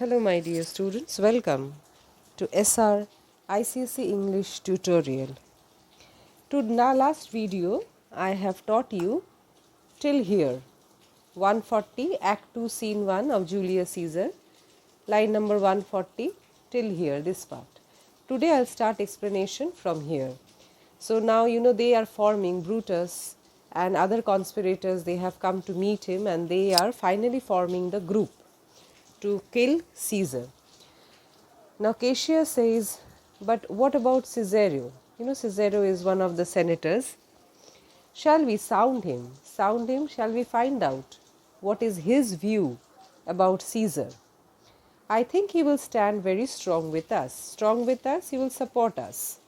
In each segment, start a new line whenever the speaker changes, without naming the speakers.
Hello my dear students, welcome to SR ICSE English tutorial. To the last video I have taught you till here 140 Act 2 Scene 1 of Julius Caesar, line number 140 till here this part. Today I'll start explanation from here. So now they are forming Brutus and other conspirators, they have come to meet him and they are finally forming the group to kill Caesar. Now Cassius says, but what about Caesaro? Caesaro is one of the senators. Shall we sound him? Sound him, shall we find out what is his view about Caesar? I think he will stand very strong with us. Strong with us, he will support us.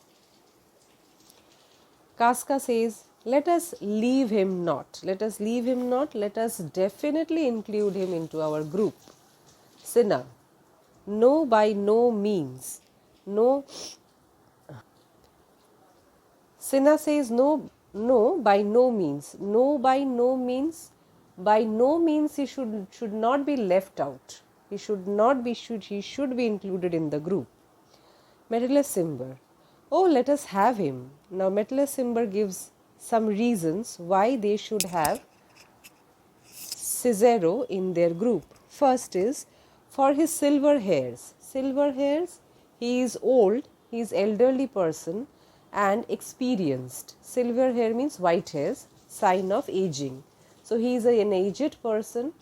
Casca says, let us leave him not. Let us leave him not. Let us definitely include him into our group. Cinna, no, by no means. No. Cinna says no, by no means. No, by no means. By no means he should not be left out. He should be included in the group. Metellus Cimber, oh, let us have him. Now Metellus Cimber gives some reasons why they should have Caesaro in their group. First is for his silver hairs. Silver hairs, he is old, he is elderly person and experienced. Silver hair means white hairs, sign of aging. So he is an aged person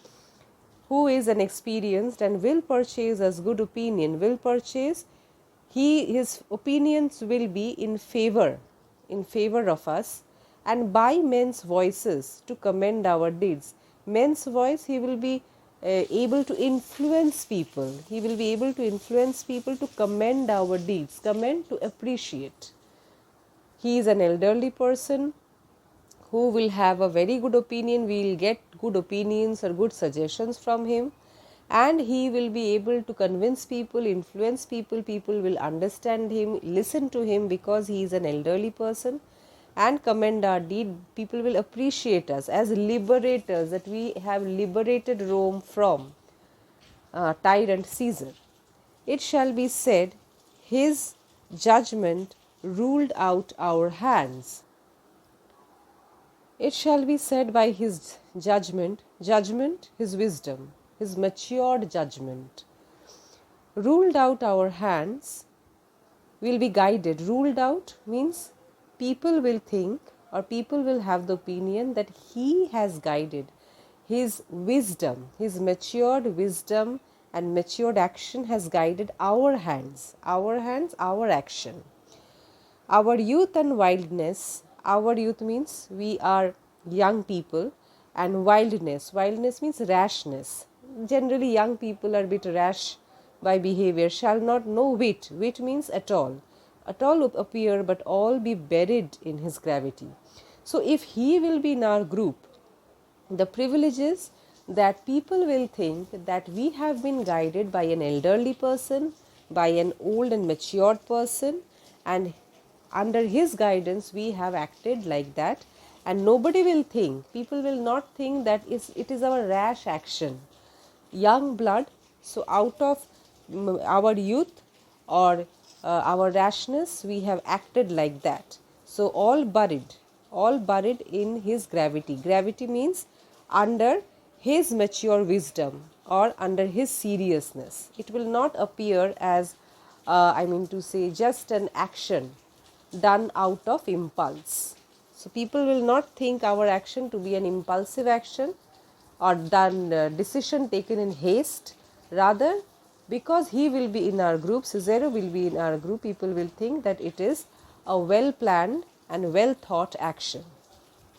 who is an experienced and will purchase as good opinion, his opinions will be in favor of us and by men's voices to commend our deeds. Men's voice, he will be able to influence people. He will be able to influence people to commend our deeds, commend to appreciate. He is an elderly person who will have a very good opinion. We will get good opinions or good suggestions from him. And he will be able to convince people, influence people. People will understand him, listen to him because he is an elderly person and commend our deed. People will appreciate us as liberators, that we have liberated Rome from tyrant Caesar. It shall be said, his judgment ruled out our hands. It shall be said by his judgment, his wisdom, his matured judgment, ruled out our hands, will be guided. Ruled out means people will think or people will have the opinion that he has guided. His wisdom, his matured wisdom and matured action has guided our hands, our action. Our youth and wildness, our youth means we are young people and wildness means rashness. Generally young people are a bit rash by behavior. Shall not know wit means at all appear but all be buried in his gravity. So if he will be in our group, the privilege is that people will think that we have been guided by an elderly person, by an old and matured person, and under his guidance we have acted like that, and nobody will think, people will not think that it is our rash action, young blood. So out of our youth or our rashness we have acted like that. So all buried in his gravity. Gravity means under his mature wisdom or under his seriousness. It will not appear as just an action done out of impulse. So people will not think our action to be an impulsive action or done decision taken in haste. Rather, because he will be in our group, Caesaro will be in our group, people will think that it is a well planned and well thought action.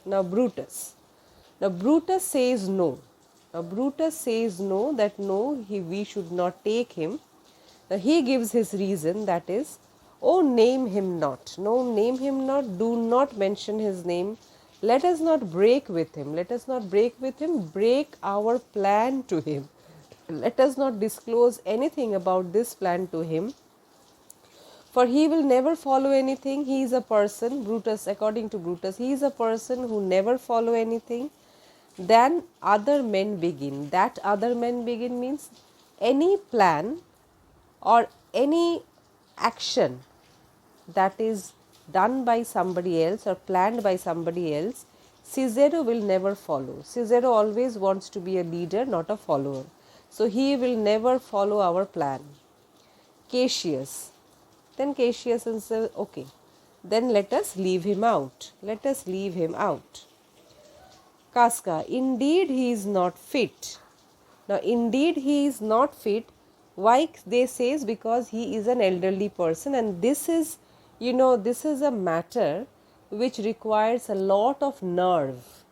Now Brutus says no. That no, we should not take him. Now he gives his reason, that is, oh, name him not. No, name him not. Do not mention his name. Let us not break with him. Break our plan to him. Let us not disclose anything about this plan to him. For he will never follow anything. He is a person, Brutus, according to Brutus, he is a person who never follow anything. Then other men begin. That other men begin means any plan or any action that is done by somebody else or planned by somebody else, Cicero will never follow. Cicero always wants to be a leader, not a follower. So he will never follow our plan. Cassius. Then Cassius says, okay, then let us leave him out. Let us leave him out. Casca. Indeed he is not fit. Now indeed he is not fit. Why they says? Because he is an elderly person, and this is, this is a matter which requires a lot of nerve.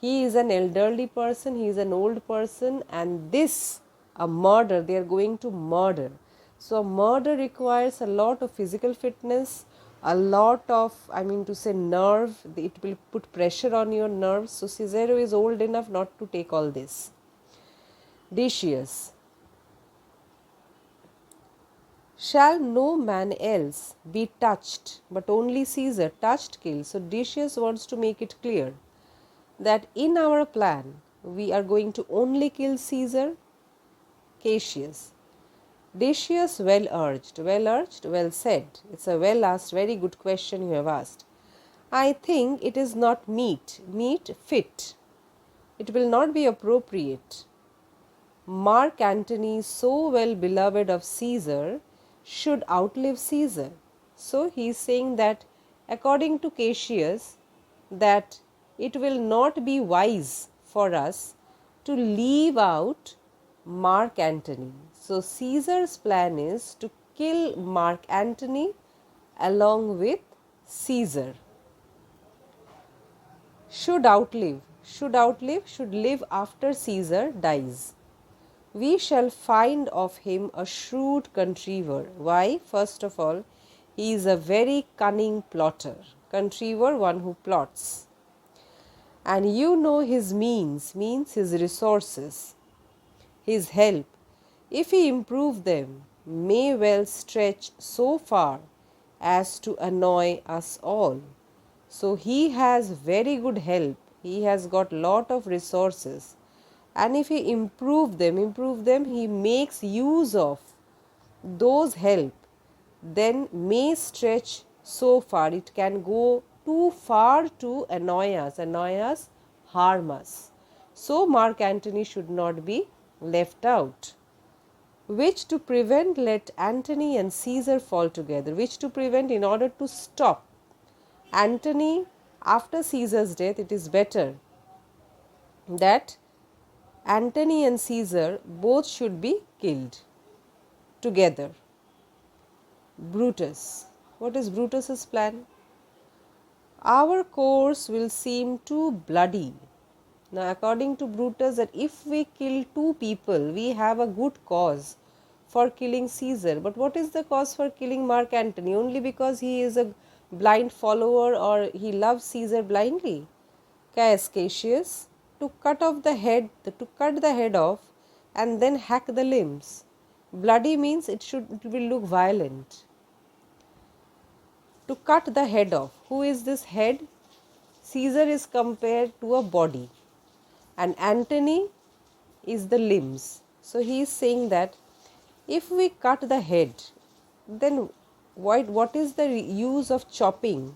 He is an elderly person, he is an old person, and this, a murder, they are going to murder. So murder requires a lot of physical fitness, a lot of, nerve. It will put pressure on your nerves. So Cicero is old enough not to take all this. Decius. Shall no man else be touched, but only Caesar? Touched, killed. So Decius wants to make it clear that in our plan we are going to only kill Caesar. Cassius. Decius, well urged, well said. It's a well asked, very good question you have asked. I think it is not meet, fit. It will not be appropriate. Mark Antony, so well beloved of Caesar, should outlive Caesar. So he is saying that according to Cassius, that it will not be wise for us to leave out Mark Antony. So Caesar's plan is to kill Mark Antony along with Caesar. Should outlive, should live after Caesar dies. We shall find of him a shrewd contriver. Why? First of all, he is a very cunning plotter. Contriver, one who plots. And his means his resources, his help, if he improve them, may well stretch so far as to annoy us all. So he has very good help, he has got lot of resources, and if he improve them, he makes use of those help, then may stretch so far, it can go too far to annoy us, harm us. So Mark Antony should not be left out. Which to prevent, let Antony and Caesar fall together. Which to prevent, in order to stop Antony after Caesar's death, it is better that Antony and Caesar both should be killed together. Brutus. What is Brutus's plan? Our course will seem too bloody. Now, according to Brutus, that if we kill two people, we have a good cause for killing Caesar. But what is the cause for killing Mark Antony? Only because he is a blind follower, or he loves Caesar blindly? Caius Cassius, to cut the head off and then hack the limbs. Bloody means it will look violent. To cut the head off. Who is this head? Caesar is compared to a body, and Antony is the limbs. So he is saying that if we cut the head, then what is the use of chopping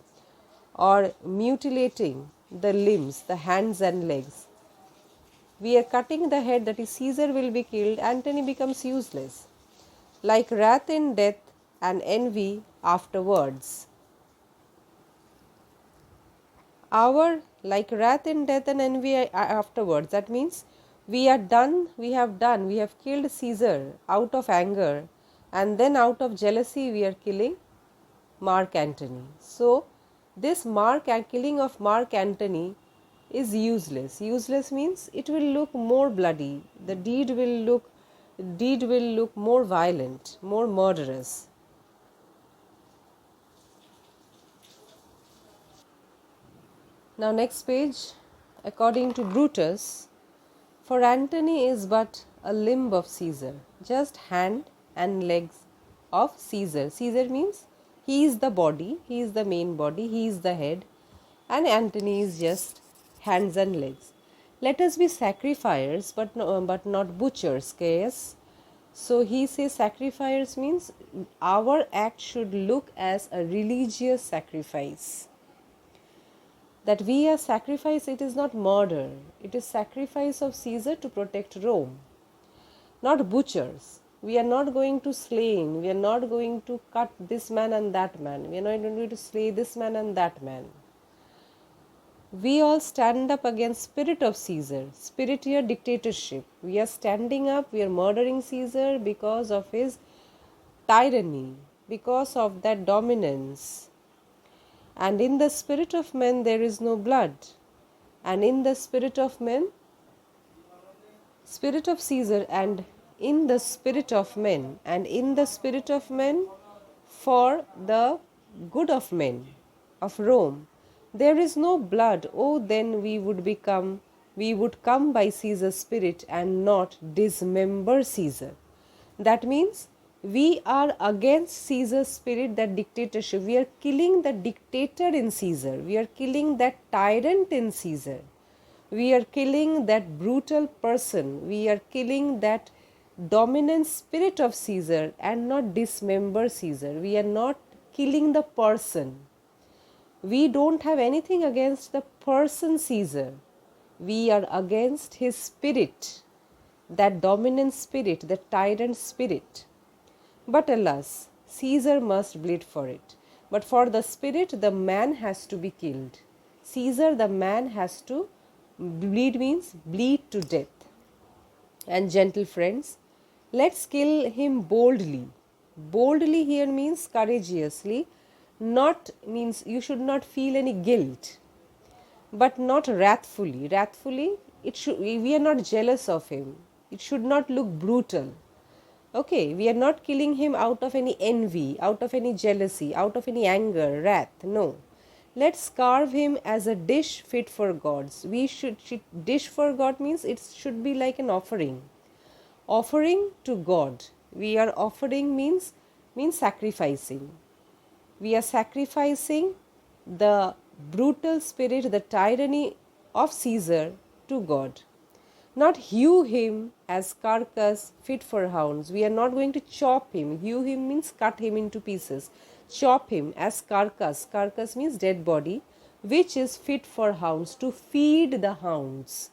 or mutilating the limbs, the hands and legs? We are cutting the head, that is Caesar will be killed, Antony becomes useless. Like wrath in death and envy afterwards. Like wrath in death and envy afterwards. That means we have killed Caesar out of anger, and then out of jealousy we are killing Mark Antony. So this killing of Mark Antony is useless. Useless means it will look more bloody. The deed will look more violent, more murderous. Now next page, according to Brutus, for Antony is but a limb of Caesar, just hand and legs of Caesar. Caesar means he is the body, he is the main body, he is the head, and Antony is just hands and legs. Let us be sacrificers, but not butchers, Caius. So he says sacrifice means our act should look as a religious sacrifice. That we are sacrifice, it is not murder, it is sacrifice of Caesar to protect Rome. Not butchers. We are not going to slay. We are not going to cut this man and that man. We are not going to slay this man and that man. We all stand up against spirit of Caesar, spirit here dictatorship. We are standing up, we are murdering Caesar because of his tyranny, because of that dominance. And in the spirit of men there is no blood. And in the spirit of men, spirit of Caesar, and in the spirit of men, and in the spirit of men for the good of men of Rome, there is no blood. Oh, then we would come by Caesar's spirit and not dismember Caesar. That means we are against Caesar's spirit, that dictatorship. We are killing the dictator in Caesar. We are killing that tyrant in Caesar. We are killing that brutal person. We are killing that dominant spirit of Caesar and not dismember Caesar. We are not killing the person. We don't have anything against the person Caesar. We are against his spirit, that dominant spirit, the tyrant spirit. But alas, Caesar must bleed for it. But for the spirit, the man has to be killed. Caesar, the man, has to bleed, means bleed to death. And gentle friends, let's kill him boldly. Boldly here means courageously, not means you should not feel any guilt, but not wrathfully. Wrathfully, we are not jealous of him. It should not look brutal. Okay, we are not killing him out of any envy, out of any jealousy, out of any anger, wrath. No. Let's carve him as a dish fit for gods. Dish for God means it should be like an offering. Offering to God. We are offering means sacrificing. We are sacrificing the brutal spirit, the tyranny of Caesar to God. Not hew him as carcass fit for hounds. We are not going to chop him. Hew him means cut him into pieces. Chop him as carcass. Carcass means dead body, which is fit for hounds, to feed the hounds.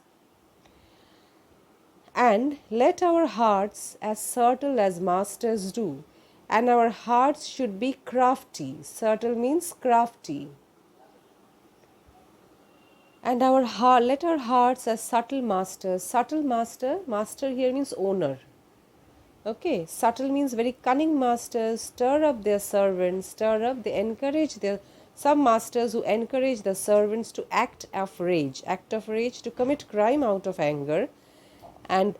And let our hearts as subtle as masters do. And our hearts should be crafty. Subtle means crafty. And let our hearts as subtle masters. Subtle master here means owner. Okay, subtle means very cunning masters, stir up their servants, they encourage some masters who encourage the servants to act of rage, to commit crime out of anger, and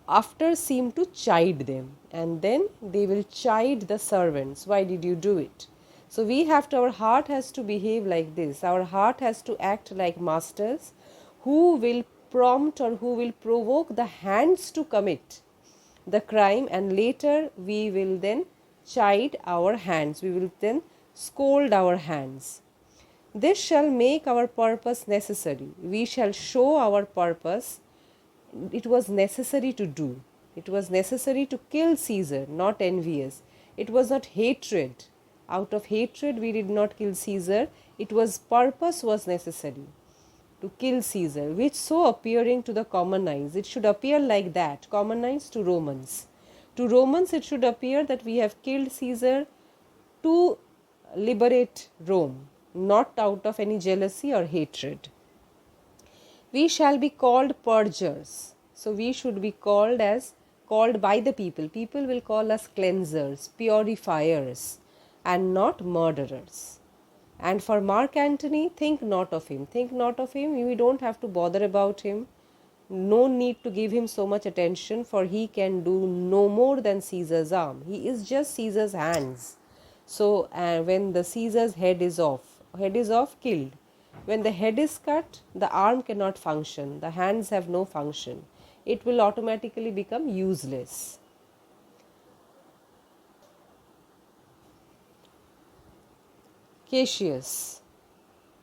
after seem to chide them, and then they will chide the servants. Why did you do it? So our heart has to behave like this. Our heart has to act like masters who will prompt or who will provoke the hands to commit the crime, and later we will then chide our hands. We will then scold our hands. This shall make our purpose necessary. We shall show our purpose. It was necessary to do. It was necessary to kill Caesar, not envious. It was not hatred. Out of hatred we did not kill Caesar. Purpose was necessary to kill Caesar, which so appearing to the common eyes. It should appear like that, common eyes to Romans. To Romans it should appear that we have killed Caesar to liberate Rome, not out of any jealousy or hatred. We shall be called purgers. So we should be called by the people. People will call us cleansers, purifiers, and not murderers. And for Mark Antony, think not of him. Think not of him. We don't have to bother about him. No need to give him so much attention, for he can do no more than Caesar's arm. He is just Caesar's hands. So when the Caesar's head is off, killed. When the head is cut, the arm cannot function. The hands have no function. It will automatically become useless. Cassius,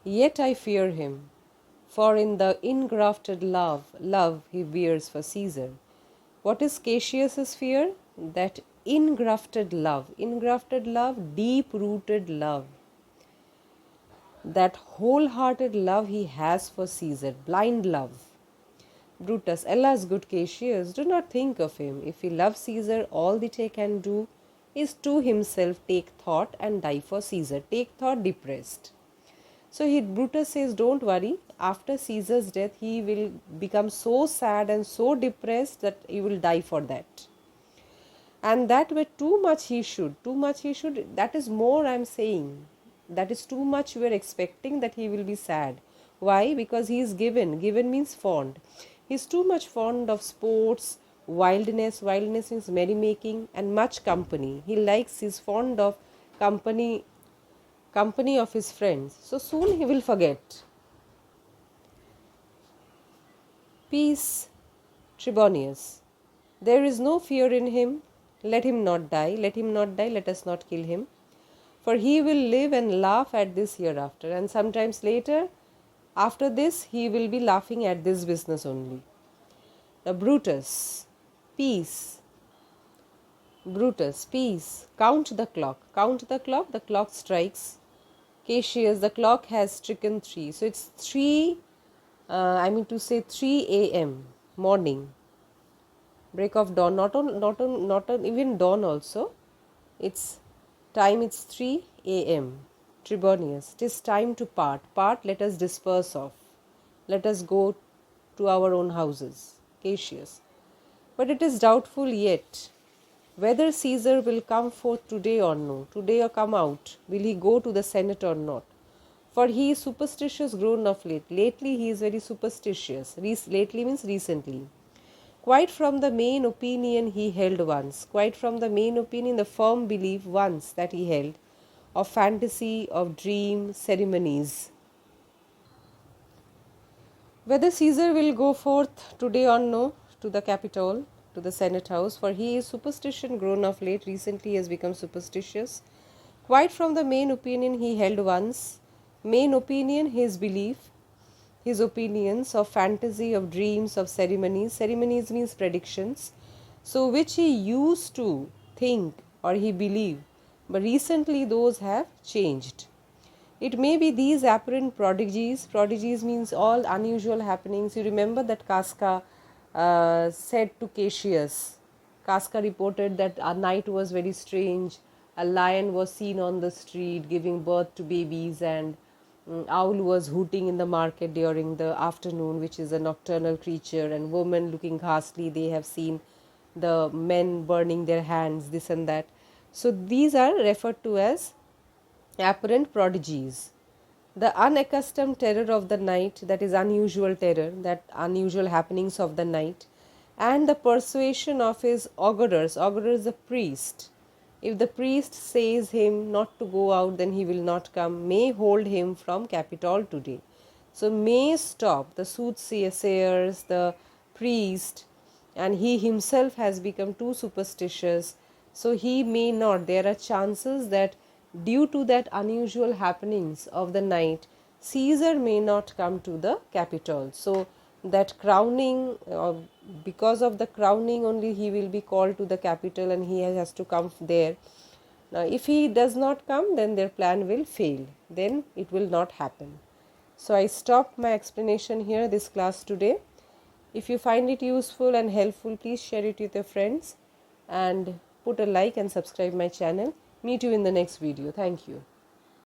yet I fear him, for in the ingrafted love he bears for Caesar. What is Cassius's fear? that ingrafted love, deep rooted love, that wholehearted love he has for Caesar, blind love. Brutus, alas, good Cassius, do not think of him. If he loves Caesar, all that he can do is to himself take thought and die for Caesar. Take thought depressed. So Brutus says, don't worry, after Caesar's death, he will become so sad and so depressed that he will die for that. And that way too much he should, that is more I am saying. That is too much we are expecting that he will be sad. Why? Because he is given means fond. He is too much fond of sports, wildness means merrymaking, and much company. He is fond of company of his friends. So soon he will forget. Peace, Tribonius. There is no fear in him. Let him not die, let us not kill him. For he will live and laugh at this hereafter, and sometimes later, after this, he will be laughing at this business only. Now, Brutus, peace. Brutus, peace. Count the clock, the clock strikes. Cassius, the clock has stricken 3. So it's 3 a.m. morning. Break of dawn, not even dawn also. It's 3 a.m. Tribonius, 'tis time to part. Let us disperse off. Let us go to our own houses. Cassius. But it is doubtful yet whether Caesar will come forth today or no. Today or come out. Will he go to the Senate or not? For he is superstitious grown of late. Lately he is very superstitious. Lately means recently. Quite from the main opinion he held once, the firm belief once that he held, of fantasy, of dream, ceremonies. Whether Caesar will go forth today or no to the Capitol, to the Senate House, for he is superstition grown of late, recently he has become superstitious. Quite from the main opinion he held once, main opinion, his belief, his opinions of fantasy, of dreams, of ceremonies. Ceremonies means predictions. So which he used to think or he believed, but recently those have changed. It may be these apparent prodigies. Prodigies means all unusual happenings. You remember that Casca said to Cassius. Casca reported that a night was very strange. A lion was seen on the street giving birth to babies, and owl was hooting in the market during the afternoon, which is a nocturnal creature, and women looking ghastly. They have seen the men burning their hands, this and that. So these are referred to as apparent prodigies. The unaccustomed terror of the night, that is unusual terror, that unusual happenings of the night, and the persuasion of his augurers. Augurer is a priest. If the priest says him not to go out, then he will not come, may hold him from Capitol today. So may stop the soothsayers, the priest, and he himself has become too superstitious. So he may not. There are chances that due to that unusual happenings of the night, Caesar may not come to the Capitol. So that crowning, because of the crowning only he will be called to the Capitol, and he has to come there. Now if he does not come, then their plan will fail, then it will not happen. So I stop my explanation here, this class today. If you find it useful and helpful, please share it with your friends and put a like and subscribe my channel. Meet you in the next video. Thank you.